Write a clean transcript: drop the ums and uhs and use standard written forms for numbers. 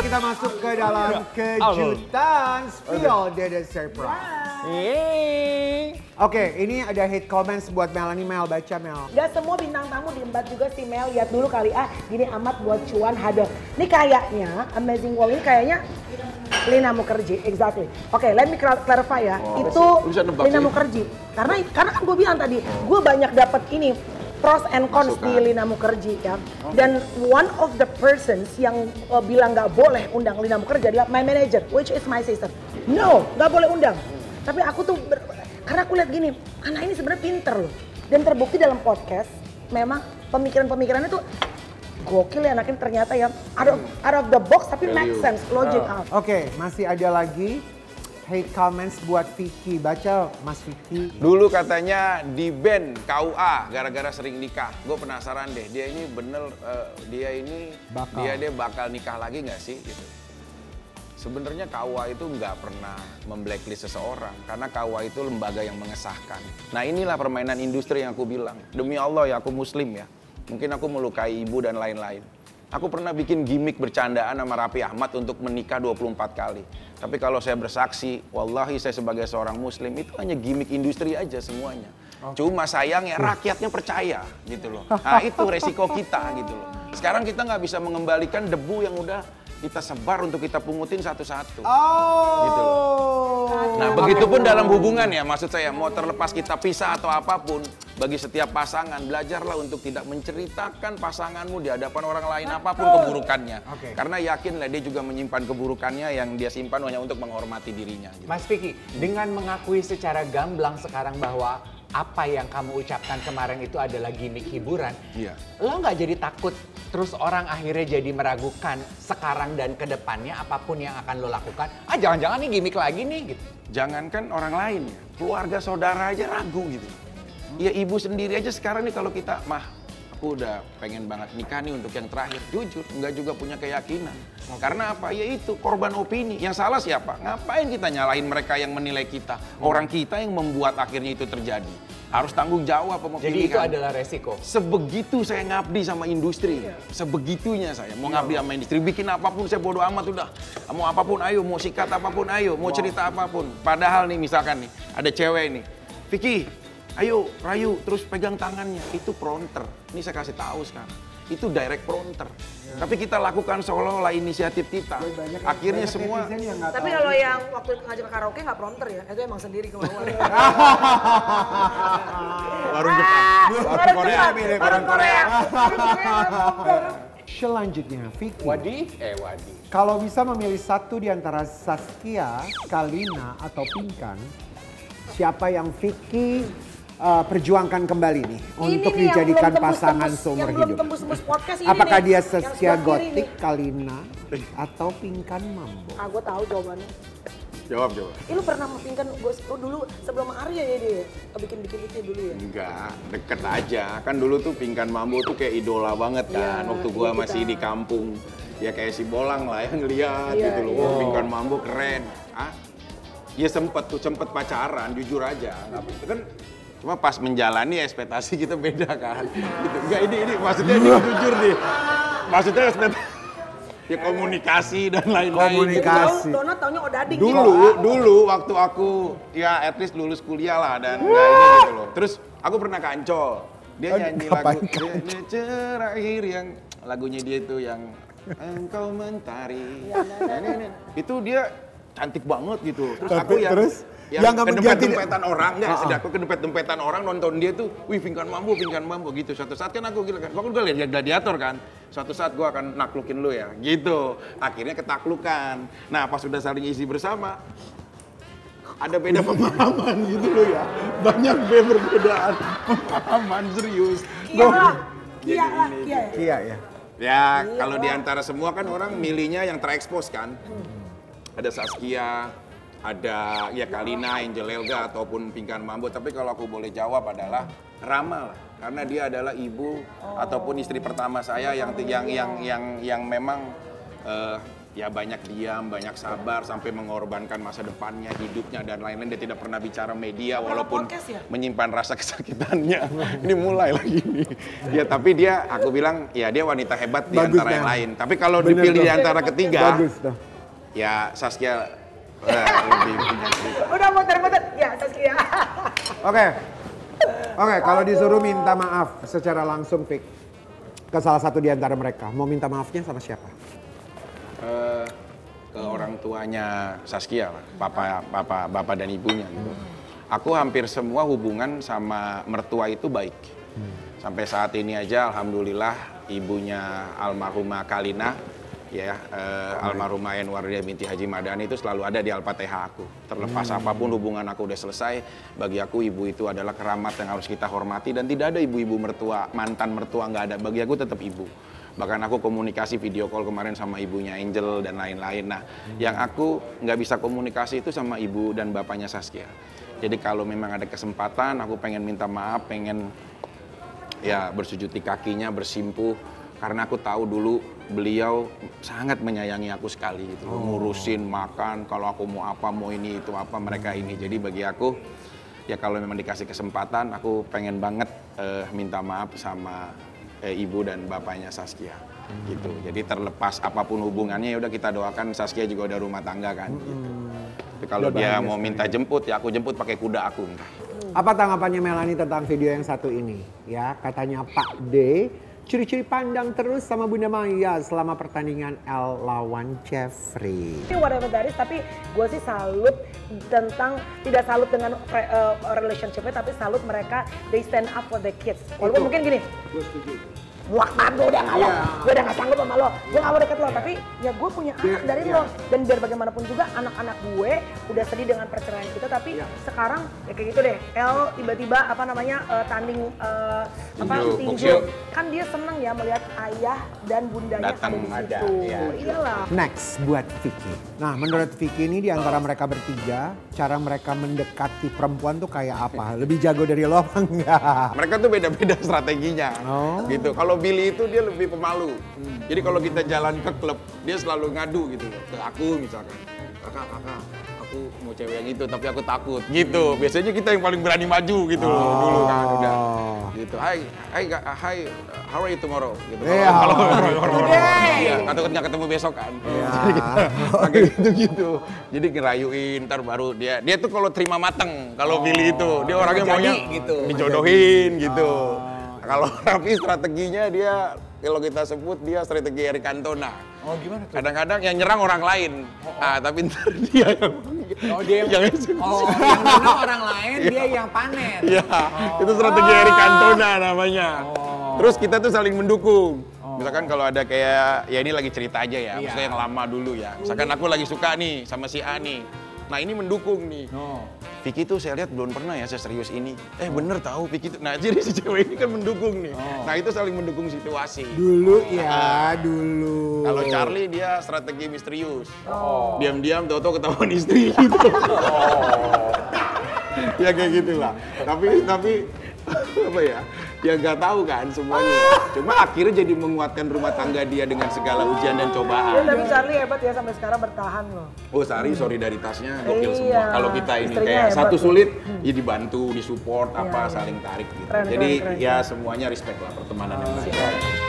kita masuk ke dalam kejutan Spill the Surprise. Oke, ini ada hate comments buat Melanie. Mel, baca Mel. Gak semua bintang tamu diembat juga sih Mel. Lihat dulu kali gini amat buat cuan hadir. Ini kayaknya Amazing Wall ini kayaknya Lina Mukherjee, exactly. Oke, let me clarify ya. Itu Lina Mukherjee. Karena kan gue bilang tadi, gue banyak dapat ini pros and cons di Lina Mukherjee ya. Dan one of the persons yang bilang nggak boleh undang Lina Mukherjee adalah my manager, which is my sister. No, nggak boleh undang. Tapi aku tuh karena aku lihat gini, anak ini sebenarnya pinter loh. Dan terbukti dalam podcast, memang pemikiran-pemikirannya tuh gokil ya anaknya ternyata ya. Out of the box tapi make sense, logic out. Oke, masih ada lagi hate comments buat Vicky. Baca Mas Vicky. Dulu katanya di ban KUA gara-gara sering nikah. Gue penasaran deh, dia ini bener, dia bakal nikah lagi nggak sih? Gitu. Sebenarnya KUA itu nggak pernah memblacklist seseorang karena KUA itu lembaga yang mengesahkan. Nah inilah permainan industri yang aku bilang. Demi Allah ya, aku muslim ya. Mungkin aku melukai ibu dan lain-lain. Aku pernah bikin gimmick bercandaan sama Raffi Ahmad untuk menikah 24 kali. Tapi kalau saya bersaksi, wallahi saya sebagai seorang muslim itu hanya gimmick industri aja semuanya. Cuma sayangnya rakyatnya percaya gitu loh. Nah itu resiko kita gitu loh. Sekarang kita nggak bisa mengembalikan debu yang udah kita sebar untuk kita pungutin satu-satu. Gitu loh. Nah, begitupun dalam hubungan ya, maksud saya mau terlepas kita pisah atau apapun, bagi setiap pasangan belajarlah untuk tidak menceritakan pasanganmu di hadapan orang lain apapun keburukannya. Karena yakinlah dia juga menyimpan keburukannya yang dia simpan hanya untuk menghormati dirinya. Gitu. Mas Vicky, dengan mengakui secara gamblang sekarang bahwa apa yang kamu ucapkan kemarin itu adalah gimmick hiburan, lo nggak jadi takut terus orang akhirnya jadi meragukan sekarang dan kedepannya apapun yang akan lo lakukan, jangan-jangan nih gimmick lagi nih gitu. Jangankan orang lain ya, keluarga saudara aja ragu gitu. Ya ibu sendiri aja sekarang nih kalau kita, aku udah pengen banget nikah nih untuk yang terakhir. Jujur, nggak juga punya keyakinan. Karena apa? Ya itu korban opini. Yang salah siapa? Ngapain kita nyalahin mereka yang menilai kita? Orang kita yang membuat akhirnya itu terjadi. Harus tanggung jawab sama Jadi itu adalah resiko? Sebegitu saya ngabdi sama industri. Sebegitunya saya mau ngabdi sama industri. Bikin apapun saya bodo amat udah. Mau apapun ayo, mau sikat apapun ayo, mau cerita apapun. Padahal nih misalkan nih, ada cewek nih. Vicky, ayo rayu, terus pegang tangannya. Itu prompter. Ini saya kasih tahu sekarang. Itu direct prompter. Tapi kita lakukan seolah-olah inisiatif kita. Akhirnya semua. Tapi kalau yang waktu ngajak ke karaoke nggak prompter ya? Itu emang sendiri kemauan. Warung Jepang. Warung Korea. Selanjutnya Vicky. Wadi. Kalau bisa memilih satu di antara Saskia, Kalina, atau Pinkan, siapa yang Vicky perjuangkan kembali nih untuk dijadikan pasangan seumur hidup? Apakah dia Saskia Gotik, Kalina, atau Pinkan Mambo? Gue tahu jawabannya. Jawab. Lu pernah sama Pinkan dulu sebelum Arya ya dia? Bikin-bikin itu dulu ya? Enggak, deket aja. Kan dulu tuh Pinkan Mambo tuh kayak idola banget kan. Waktu gua masih di kampung. Ya kayak si Bolang lah yang ngeliat gitu loh. Wah, Pinkan Mambo keren. Ya sempet pacaran, jujur aja. Kan cuma pas menjalani ekspektasi kita beda kan. Gitu. Enggak ini maksudnya ini jujur nih. Maksudnya ekspektasi ya komunikasi dan lain-lain. Donat taunya Odadik. Dulu waktu aku ya at least lulus kuliah lah dan ini gitu loh. Terus aku pernah ke Ancol. Dia nyanyi lagu terakhir yang lagunya dia itu yang Engkau Mentari. Itu dia cantik banget gitu. Terus aku yang kedempet-dempetan orang, aku kedempet-dempetan orang nonton dia tuh, wih Pinkan Mambo gitu. Suatu saat kan aku udah lihat Gladiator kan, suatu saat gue akan naklukin lu ya, gitu. Akhirnya ketaklukan. Nah pas udah saling isi bersama, ada beda pemahaman gitu loh ya. Banyak perbedaan pemahaman serius. Kia ya? Ya kalau diantara semua kan orang milihnya yang terekspos kan. Ada Saskia, ada ya Kalina, Angel Elga ataupun Pinkan Mambo. Tapi kalau aku boleh jawab adalah Rama lah, karena dia adalah ibu ataupun istri pertama saya yang memang ya banyak diam, banyak sabar, sampai mengorbankan masa depannya, hidupnya, dan lain-lain. Dia tidak pernah bicara media, walaupun menyimpan rasa kesakitannya. Ini mulai lagi nih. Ya tapi dia, aku bilang, ya dia wanita hebat di antara yang lain. Tapi kalau dipilih di antara ketiga, ya Saskia lebih punya cerita. Udah muter-muter, ya Saskia. Oke, kalau disuruh minta maaf secara langsung, Vic, ke salah satu di antara mereka, mau minta maafnya sama siapa? Ke orang tuanya Saskia lah, bapak dan ibunya gitu. Aku hampir semua hubungan sama mertua itu baik. Sampai saat ini aja alhamdulillah ibunya almarhumah Kalina, ya almarhumah Enwardia binti Haji Madani itu selalu ada di Al-Fatihah aku. Terlepas apapun hubungan aku udah selesai, bagi aku ibu itu adalah keramat yang harus kita hormati, dan tidak ada ibu-ibu mertua, mantan mertua nggak ada, bagi aku tetap ibu. Bahkan aku komunikasi video call kemarin sama ibunya Angel dan lain-lain. Nah, yang aku nggak bisa komunikasi itu sama ibu dan bapaknya Saskia. Jadi kalau memang ada kesempatan, aku pengen minta maaf, pengen ya bersujud di kakinya, bersimpuh. Karena aku tahu dulu beliau sangat menyayangi aku sekali gitu. Ngurusin makan, kalau aku mau apa, mau ini, itu apa, mereka ini. Jadi bagi aku, ya kalau memang dikasih kesempatan, aku pengen banget minta maaf sama ibu dan bapaknya Saskia gitu. Jadi terlepas apapun hubungannya, ya udah kita doakan. Saskia juga udah rumah tangga kan gitu. Tapi kalau dia mau minta jemput, ya aku jemput pakai kuda aku. Apa tanggapannya Melanie tentang video yang satu ini? Ya, katanya Pak D curi-curi pandang terus sama Bunda Maya selama pertandingan L lawan Jeffrey. Whatever that is, tapi gue sih salut tentang, tidak salut dengan relationship-nya, tapi salut mereka, they stand up for the kids. Walaupun mungkin gini, Gue setuju. gue udah gak lo, gue udah gak sanggup sama lo, gue gak mau deket lo, tapi ya gue punya anak dari lo. Dan biar bagaimanapun juga anak-anak gue udah sedih dengan perceraian kita, tapi sekarang ya kayak gitu deh, El tiba-tiba tanding tinju. Kan dia seneng ya melihat ayah dan bundanya ada di situ. Iyalah. Next buat Vicky. Nah, menurut Vicky ini di antara mereka bertiga, cara mereka mendekati perempuan tuh kayak apa? Lebih jago dari lo apa enggak? Mereka tuh beda-beda strateginya, gitu. Kalau Billy itu dia lebih pemalu. Jadi kalau kita jalan ke klub, dia selalu ngadu gitu ke aku misalkan. Kakak, aku mau cewek yang itu tapi aku takut gitu. Biasanya kita yang paling berani maju gitu dulu kan udah. Gitu. Hi, how are you tomorrow? Gitu. Kalau nggak ketemu besok kan. Jadi kita pakai gitu. Jadi ngerayuin, ntar baru dia tuh kalau terima mateng. Kalau Billy itu dia orangnya maunya gitu, dijodohin gitu. Kalau Raffi strateginya dia, kalau kita sebut dia strategi Eric Cantona. Oh gimana tuh? Kadang-kadang yang nyerang orang lain, tapi ntar dia yang nyerang orang lain, dia yang panen. Iya, itu strategi Eric Cantona namanya. Terus kita tuh saling mendukung. Misalkan kalau ada kayak, ya ini lagi cerita aja ya, maksudnya yang lama dulu ya. Misalkan aku lagi suka nih sama si A nih. Nah ini mendukung nih. Vicky tuh saya lihat belum pernah ya serius ini. Bener tahu Vicky tuh. Nah jadi si cewek ini kan mendukung nih. Nah itu saling mendukung situasi. Dulu dulu. Kalau Charlie dia strategi misterius. Diam-diam tau-tau ketahuan istri gitu. Ya kayak gitulah. Tapi apa ya? Ya nggak tahu kan semuanya. Cuma akhirnya jadi menguatkan rumah tangga dia dengan segala ujian dan cobaan. Tapi Charlie hebat ya sampai sekarang bertahan loh. Oh Sari solidaritasnya gokil semua. Kalau kita ini kayak satu sulit, ya dibantu, disupport, saling tarik gitu. Jadi ya semuanya respect lah pertemanan yang baik.